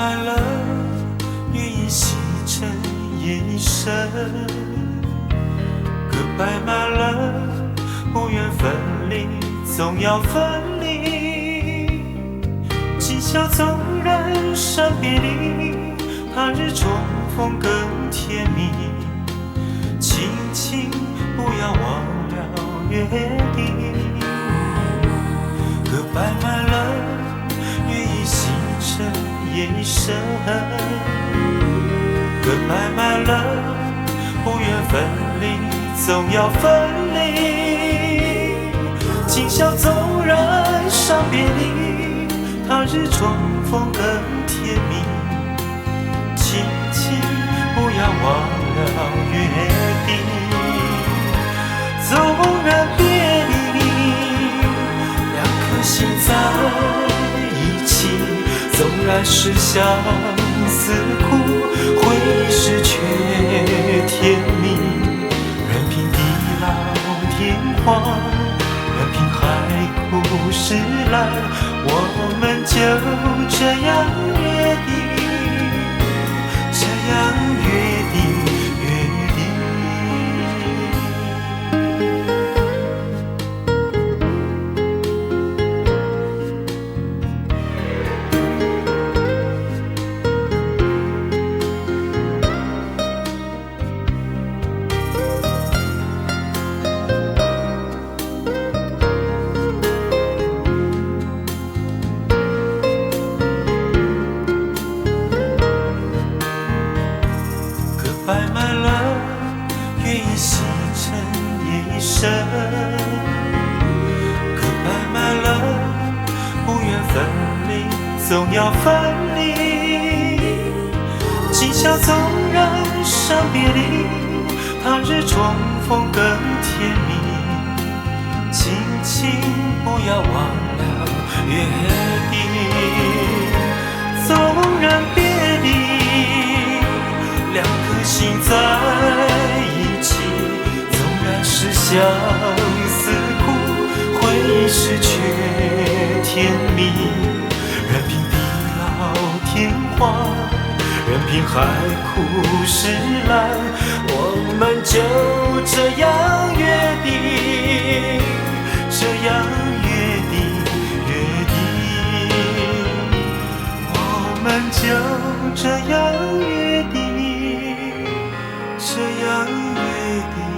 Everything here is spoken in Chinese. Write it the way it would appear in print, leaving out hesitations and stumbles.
满了，月影细成一生。歌摆满了，不愿分离，总要分离。今宵纵然伤别离，他日重逢更甜蜜。轻轻不要忘了约定。歌摆满了，月影细成夜深。歌摆满了，不愿分离，总要分离。今宵纵然伤别离，他日重逢更甜蜜。轻轻不要忘了约定。纵然别离，两颗心在一起，纵然是相思苦，回忆时却甜蜜。任凭地老天荒，任凭海枯石烂，我们就这样约定，这样约定。摆满了，月影细成夜深。歌摆满了，不愿分离，总要分离。今宵纵然伤别离，他日重逢更甜蜜。轻轻不要忘了约定。纵然别离，两颗心在一起，纵然是相思苦，回忆时却甜蜜。任凭地老天荒，任凭海枯石烂，我们就这样约定，这样约定，约定。我们就这样约定，这样约定。